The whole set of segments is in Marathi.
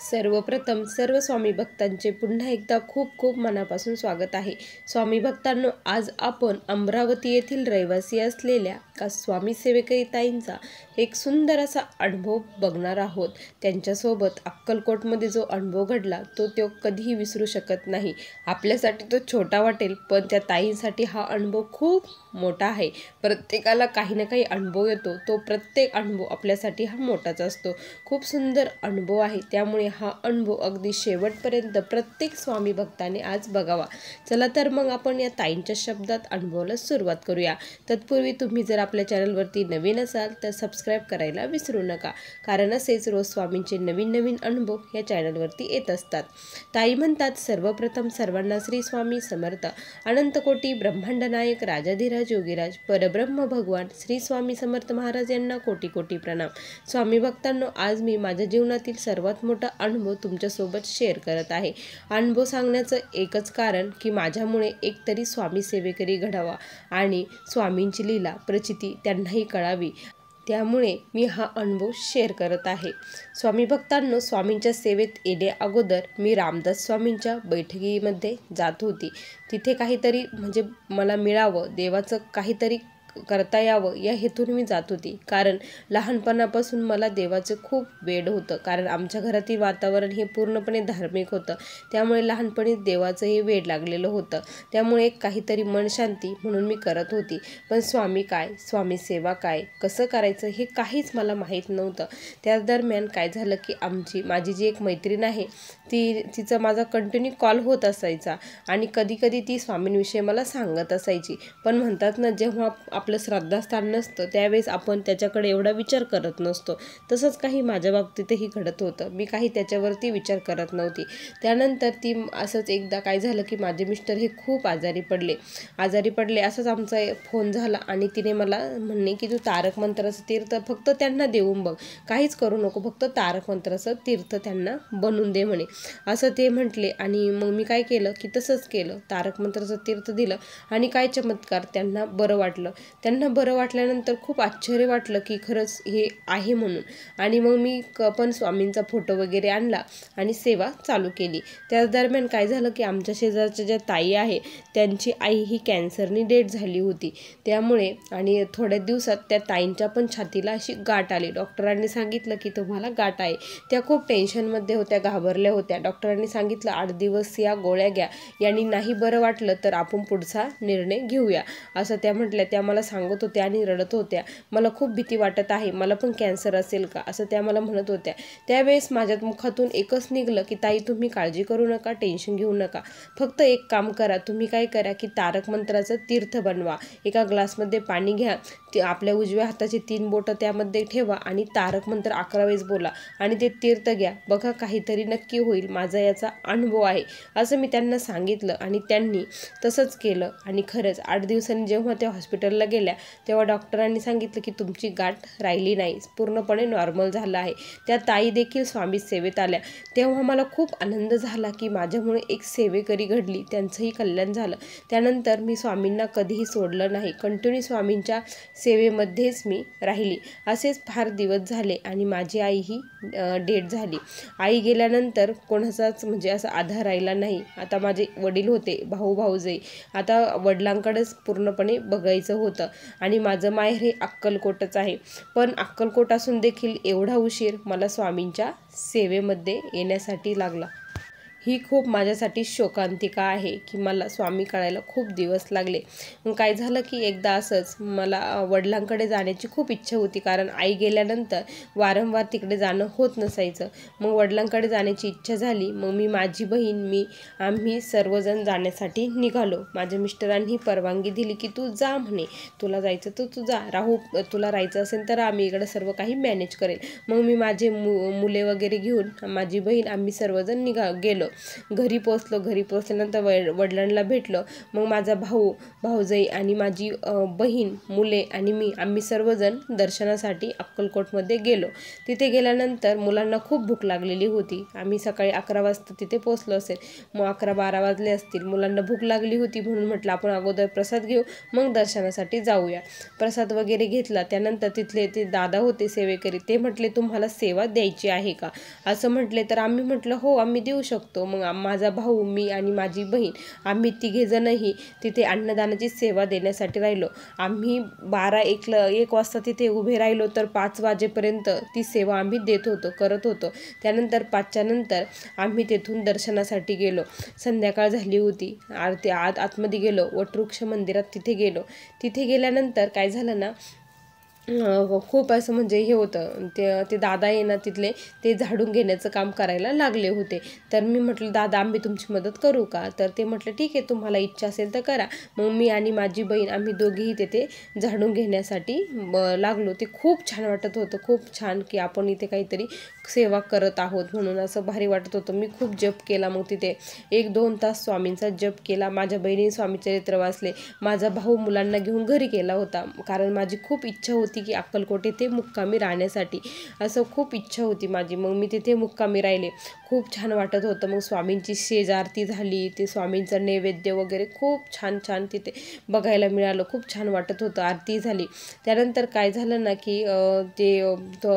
सर्वप्रथम सर्व स्वामी भक्तांचे पुन्हा एकदा खूप खूप मनापासून स्वागत आहे। स्वामी भक्तांनो, आज आपण अमरावती येथील रहिवासी असलेल्या का स्वामी सेवेकरी ताईंचा एक सुंदर असा अनुभव बघणार आहोत। त्यांच्यासोबत अक्कलकोटमध्ये जो अनुभव घडला तो कधीही विसरू शकत नाही। आपल्यासाठी तो छोटा वाटेल, पण त्या ताईंसाठी हा अनुभव खूप मोठा आहे। प्रत्येकाला काही ना काही अनुभव येतो, तो प्रत्येक अनुभव आपल्यासाठी हा मोठाच असतो। खूप सुंदर अनुभव आहे, त्यामुळे हा अनुभव अगदी शेवटपर्यंत प्रत्येक स्वामी भक्ताने आज बघावा। चला तर मग आपण या ताईंच्या शब्दात अनुभवाला सुरुवात करूया। तत्पूर्वी तुम्ही जर आपल्या चॅनलवरती नवीन असाल तर सबस्क्राईब करायला विसरू नका, कारण असेच रोज स्वामींचे नवीन नवीन अनुभव या चॅनलवरती येत असतात। ताई म्हणतात, सर्वप्रथम सर्वांना श्री स्वामी समर्थ। अनंतकोटी ब्रह्मांड नायक राजाधिराज योगीराज परब्रह्म भगवान श्री स्वामी समर्थ महाराज यांना कोटी कोटी प्रणाम। स्वामी भक्तांनो, आज मी माझ्या जीवनातील सर्वात मोठा अनुभव तुमच्यासोबत शेअर करत आहे। अनुभव सांगण्याचं एकच कारण की माझ्यामुळे एकतरी स्वामी सेवेकरी घडावा आणि स्वामींची लीला प्रचिती त्यांनाही कळावी, त्यामुळे मी हा अनुभव शेअर करत आहे। स्वामी भक्तांनो, स्वामींच्या सेवेत येण्या अगोदर मी रामदास स्वामींच्या बैठकीमध्ये जात होती। तिथे काहीतरी म्हणजे मला मिळावं, देवाचं काहीतरी करता यावं या हेतून मी जात होती। कारण लहानपणापासून मला देवाचं खूप वेड होतं, कारण आमच्या घरातील वातावरण हे पूर्णपणे धार्मिक होतं, त्यामुळे लहानपणी देवाचं हे वेड लागलेलं होतं। त्यामुळे काहीतरी मन शांती म्हणून मी करत होती, पण स्वामी काय, स्वामी सेवा काय, कसं करायचं हे काहीच मला माहीत नव्हतं। त्या दरम्यान काय झालं की माझी जी एक मैत्रीण आहे तिचा माझा कंटिन्यू कॉल होत असायचा आणि कधी कधी ती स्वामींविषयी मला सांगत असायची। पण म्हणतात ना, जेव्हा आपलं श्रद्धास्थान नसतं त्यावेळेस आपण त्याच्याकडे एवढा विचार करत नसतो। तसंच काही माझ्या बाबतीतही घडत होतं, मी काही त्याच्यावरती विचार करत नव्हती। त्यानंतर असंच एकदा काय झालं की माझे मिस्टर हे खूप आजारी पडले असंच आमचा फोन झाला आणि तिने मला म्हणणे की तू तारक मंत्राचं तीर्थ फक्त त्यांना देऊन बघ, काहीच करू नको, फक्त तारक मंत्राचं तीर्थ त्यांना बनवून दे म्हणे, असं ते म्हटले। आणि मग मी काय केलं की तसंच केलं, तारक मंत्राचं तीर्थ दिलं आणि काय चमत्कार, त्यांना बरं वाटलं। त्यांना बरं वाटल्यानंतर खूप आश्चर्य वाटलं की खरंच हे आहे म्हणून। आणि मग मी पण स्वामींचा फोटो वगैरे आणला आणि सेवा चालू केली। त्याच दरम्यान काय झालं की आमच्या शेजारच्या ज्या ताई आहे त्यांची आई ही कॅन्सरनी डेथ झाली होती। त्यामुळे आणि थोड्या दिवसात त्या ताईंच्या पण छातीला अशी गाठ आली। डॉक्टरांनी सांगितलं की तुम्हाला गाठ आहे। त्या खूप टेन्शनमध्ये होत्या, घाबरल्या होत्या। डॉक्टरांनी सांगितलं 8 दिवस या गोळ्या घ्या, यांनी नाही बरं वाटलं तर आपण पुढचा निर्णय घेऊया, असं त्या म्हटल्या। त्या मला सांगत होत्या आणि रडत होत्या, मला खूप भीती वाटत आहे, मला पण कॅन्सर असेल का, असं त्या मला म्हणत होत्या। त्यावेळेस माझ्या मुखातून एकच निघलं की ताई, तुम्ही काळजी करू नका, टेन्शन घेऊ नका, फक्त एक काम करा, तुम्ही काय करा की तारक मंत्राचं तीर्थ बनवा। एका ग्लासमध्ये पाणी घ्या, आपल्या उजव्या हाताची 3 बोटं त्यामध्ये ठेवा आणि तारक मंत्र 11 वेळेस बोला आणि ते तीर्थ घ्या, बघा काहीतरी नक्की होईल, माझा याचा अनुभव आहे, असं मी त्यांना सांगितलं। आणि त्यांनी तसंच केलं आणि खरंच 8 दिवसांनी जेव्हा त्या हॉस्पिटलला गेल्या तेव्हा डॉक्टरांनी सांगितलं की तुमची गाठ राहिली नाही, पूर्णपणे नॉर्मल झालं आहे। त्या ताई देखील स्वामी सेवेत आल्या। तेव्हा मला खूप आनंद झाला की माझ्यामुळे एक सेवेकरी घडली, त्यांचंही कल्याण झालं। त्यानंतर मी स्वामींना कधीही सोडलं नाही, कंटिन्यू स्वामींच्या सेवेमध्येच मी राहिली। असेच फार दिवस झाले आणि माझी आई ही डेथ झाली। आई गेल्यानंतर कोणाचाच म्हणजे असा आधार राहिला नाही। आता माझे वडील होते, भाऊ-भाऊजाई, आता वडिलांकडेच पूर्णपणे बघायचं होतं आणि माझं माहेर हे अक्कलकोटच आहे। पण अक्कलकोट असून देखील एवढा उशीर मला स्वामींच्या सेवेमध्ये येण्यासाठी लागला, ही खूप माझ्यासाठी शोकांतिका आहे की मला स्वामी कळायला खूप दिवस लागले। मग काय झालं की एकदा असंच मला वडिलांकडे जाण्याची खूप इच्छा होती, कारण आई गेल्यानंतर वारंवार तिकडे जाणं होत नसायचं। मग वडिलांकडे जाण्याची इच्छा झाली, मग माझी बहीण आम्ही सर्वजण जाण्यासाठी निघालो। माझ्या मिस्टरांनी परवानगी दिली की तू जा म्हणे, तुला जायचं तर तू जा, तुला राहायचं असेल तर आम्ही इकडं सर्व काही मॅनेज करेल। मग मी माझे मुले वगैरे घेऊन, माझी बहीण, आम्ही सर्वजण गेलो। घरी पोचलो. घरी पोचल्यानंतर वडिलांना भेटलं. मग माझा भाऊ, भाऊजाई आणि माझी बहीण, मुले आणि मी, आम्ही सर्वजण दर्शनासाठी अक्कलकोटमध्ये गेलो. तिथे गेल्यानंतर मुलांना खूप भूक लागलेली होती. आम्ही सकाळी 11 वाजता तिथे पोचलो असेल. मग 11-12 वाजले असतील. मुलांना भूक लागली होती म्हणून म्हटलं आपण अगोदर प्रसाद घेऊ, मग दर्शनासाठी जाऊया. प्रसाद वगैरे घेतला. त्यानंतर तिथले ते दादा होते सेवेकरी, ते म्हटले तुम्हाला सेवा द्यायची आहे का असं म्हटले. तर आम्ही म्हटलं हो आम्ही देऊ शकतो. मग माझा भाऊ, मी आणि माझी बहीण, आम्ही तिघेजणही तिथे अन्नदानाची सेवा देण्यासाठी राहिलो. आम्ही 12-1 वाजता तिथे उभे राहिलो तर 5 वाजेपर्यंत ती सेवा आम्ही देत होतो, करत होतो. त्यानंतर 5च्या नंतर आम्ही तेथून दर्शनासाठी गेलो. संध्याकाळ झाली होती. आतमध्ये गेलो, वटवृक्ष मंदिरात तिथे गेलो. तिथे गेल्यानंतर काय झालं ना, खूप असं म्हणजे हे होतं, ते दादा आहे ना तिथले, ते झाडून घेण्याचं काम करायला लागले होते. तर मी म्हटलं दादा आम्ही तुमची मदत करू का? तर ते म्हटलं ठीक आहे तुम्हाला इच्छा असेल तर करा. मग मी आणि माझी बहीण आम्ही दोघीही तिथे झाडून घेण्यासाठी लागलो. ते खूप छान वाटत होतं, खूप छान की आपण इथे काहीतरी सेवा करत आहोत म्हणून असं भारी वाटत होतं. मी खूप जप केला. मग तिथे 1-2 तास स्वामींचा जप केला. माझ्या बहिणीने स्वामीचरित्र वाचले. माझा भाऊ मुलांना घेऊन घरी गेला होता, कारण माझी खूप इच्छा होती की अक्कलकोट येथे मुक्कामी राहण्यासाठी, असं खूप इच्छा होती माझी. मग मी तिथे मुक्कामी राहिले. खूप छान वाटत होतं. मग स्वामींची शेज आरती झाली. ते स्वामींचं नैवेद्य वगैरे खूप छान छान तिथे बघायला मिळालं. खूप छान वाटत होतं. आरती झाली. त्यानंतर काय झालं ना की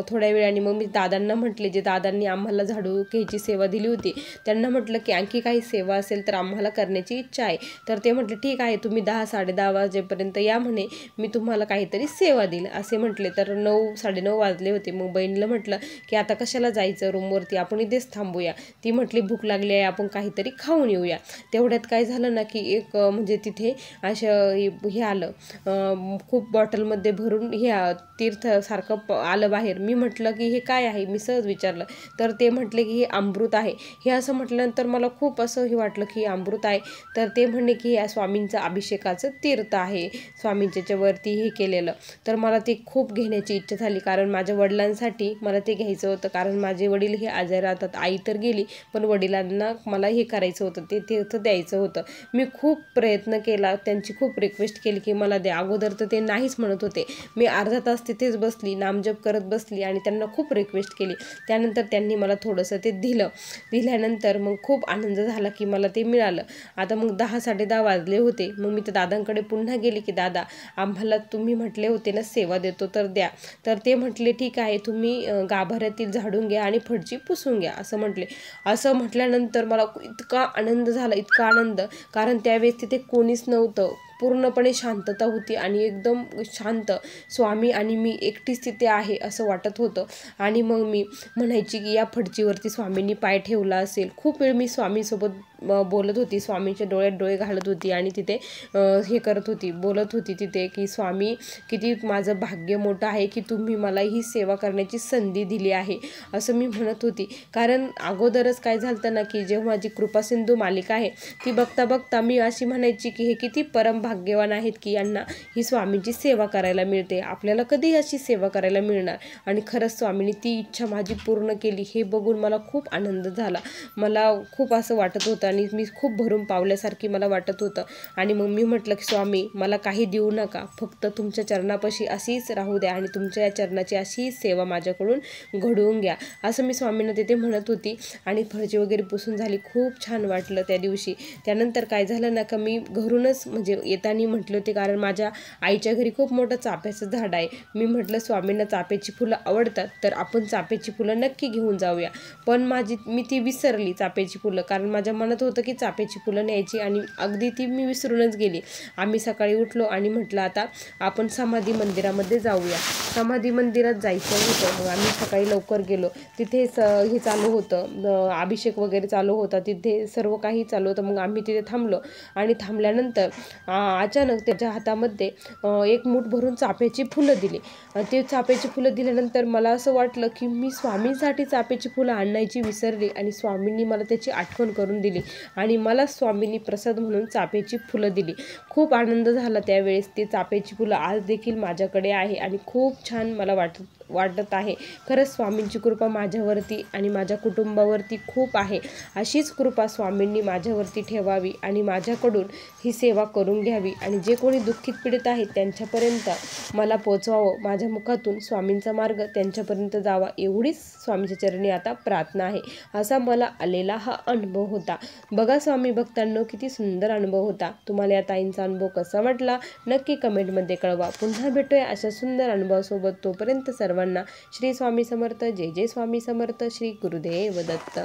थोड्या वेळाने मग मी दादांना म्हटले, जे दादांनी आम्हाला झाडू घ्यायची सेवा दिली होती, त्यांना म्हटलं की आणखी काही सेवा असेल तर आम्हाला करण्याची इच्छा आहे. तर ते म्हटले ठीक आहे तुम्ही 10-10:30 वाजेपर्यंत या म्हणे, मी तुम्हाला काहीतरी सेवा देईल असे म्हटले. तर 9-9:30 वाजले होते. मग बहिणीला म्हटलं की आता कशाला जायचं रूमवरती, आपण इथेच थांबूया. ती म्हटली भूक लागली आहे, आपण काहीतरी खाऊन येऊया. तेवढ्यात काय झालं ना की एक म्हणजे तिथे असं हे आलं, खूप बॉटलमध्ये भरून हे तीर्थसारखं आलं बाहेर. मी म्हटलं की हे काय आहे, मी सहज विचारलं. तर ते म्हटले की हे अमृत आहे. हे असं म्हटल्यानंतर मला खूप असं हे वाटलं की अमृत आहे. तर ते म्हणले की या स्वामींचं अभिषेकाचं तीर्थ आहे, स्वामींच्या वरती हे केलेलं. तर मला ते खूप घेण्याची इच्छा झाली, कारण माझ्या वडिलांसाठी मला ते घ्यायचं होतं, कारण माझे वडील हे आजारी राहतात. आई तर गेली, पण वडिलांना मला हे करायचं होतं, ते तीर्थ द्यायचं होतं. मी खूप प्रयत्न केला, त्यांची खूप रिक्वेस्ट केली की मला द्या. अगोदर तर ते नाहीच म्हणत होते. मी अर्धा तास तिथेच बसली, नामजप करत बसली आणि त्यांना खूप रिक्वेस्ट केली. त्यानंतर त्यांनी मला थोडंसं ते दिल्यानंतर मग खूप आनंद झाला की मला ते मिळालं. आता मग 10-10:30 वाजले होते. मग मी त्या दादांकडे पुन्हा गेली की दादा आम्हाला तुम्ही म्हटले होते ना सेवा देतो तर द्या. तर ते म्हटले ठीक आहे तुम्ही गाभाऱ्यातील झाडून घ्या आणि फडची पुसून घ्या असं म्हटले. असं म्हटल्यानंतर मला इतका आनंद झाला, इतका आनंद, कारण त्यावेळेस तिथे कोणीच नव्हतं. पूर्णपणे शांतता होती आणि एकदम शांत, स्वामी आणि मी एकटीच तिथे आहे असं वाटत होतं. आणि मग मी म्हणायची की या फडचीवरती स्वामींनी पाय ठेवला असेल. खूप वेळ मी स्वामींसोबत बोलत होती, स्वामींच्या डोळ्यात डोळे घालत होती आणि तिथे हे करत होती, बोलत होती तिथे की स्वामी किती माझं भाग्य मोठं आहे की तुम्ही मला ही सेवा करण्याची संधी दिली आहे असं मी म्हणत होती. कारण अगोदरच काय झालं ना की जेव्हा माझी कृपासिंधू मालिका आहे ती बघता बघता मी अशी म्हणायची की हे किती परम भाग्यवान आहेत की यांना ही स्वामींची सेवा करायला मिळते, आपल्याला कधी अशी सेवा करायला मिळणार. आणि खरंच स्वामींनी ती इच्छा माझी पूर्ण केली. हे बघून मला खूप आनंद झाला. मला खूप असं वाटत होतं आणि मी खूप भरून पावल्यासारखी मला वाटत होतं. आणि मग मी म्हटलं की स्वामी मला काही देऊ नका, फक्त तुमच्या चरणापाशी अशीच राहू द्या आणि तुमच्या या चरणाची अशी सेवा माझ्याकडून घडवून घ्या असं मी स्वामींना तिथे म्हणत होती. आणि फरची वगैरे पुसून झाली. खूप छान वाटलं त्या दिवशी. त्यानंतर काय झालं ना का मी घरूनच म्हणजे येताना म्हटले होते, कारण माझ्या आईच्या घरी खूप मोठं चाफ्याचं झाड आहे. मी म्हटलं स्वामींना चाफ्याची फुलं आवडतात तर आपण चाफ्याची फुलं नक्की घेऊन जाऊया. पण मी ती विसरली चाफ्याची फुलं, कारण माझ्या मनात होतं की चाफ्याची फुलं न्यायची आणि अगदी ती मी विसरूनच गेली. आम्ही सकाळी उठलो आणि म्हटलं आता आपण समाधी मंदिरामध्ये जाऊया. समाधी मंदिरात जायचं होतं. मग आम्ही सकाळी लवकर गेलो. तिथेच हे चालू होतं, अभिषेक वगैरे चालू होता, तिथे सर्व काही चालू होतं. मग आम्ही तिथे थांबलो आणि थांबल्यानंतर अचानक त्याच्या हातामध्ये एक मूठ भरून चाफ्याची फुलं दिली. ते चाफ्याची फुलं दिल्यानंतर मला असं वाटलं की मी स्वामींसाठी चाफ्याची फुलं आणायची विसरली आणि स्वामींनी मला त्याची आठवण करून दिली आणि मला स्वामींनी प्रसाद म्हणून चाफ्याची फुलं दिली. खूप आनंद झाला त्यावेळेस. ते चाफ्याची फुलं आज देखील माझ्याकडे आहे आणि खूप छान मला वाटत आहे. खरंच स्वामींची कृपा माझ्यावरती आणि माझ्या कुटुंबावरती खूप आहे. अशीच कृपा स्वामींनी माझ्यावरती ठेवावी आणि माझ्याकडून ही सेवा करून घ्यावी आणि जे कोणी दुःखित पीडित आहेत त्यांच्यापर्यंत मला पोचवावं. माझ्या मुखातून स्वामींचा मार्ग त्यांच्यापर्यंत जावा एवढीच स्वामीच्या चरणी आता प्रार्थना आहे. असा मला आलेला हा अनुभव होता. बघा स्वामी भक्तांनो, किती सुंदर अनुभव होता. तुम्हाला या ताईंचा अनुभव कसा वाटला नक्की कमेंटमध्ये कळवा. पुन्हा भेटूया अशा सुंदर अनुभवासोबत. तोपर्यंत सर्वांना श्री स्वामी समर्थ. जय जय स्वामी समर्थ. श्री गुरुदेव दत्त.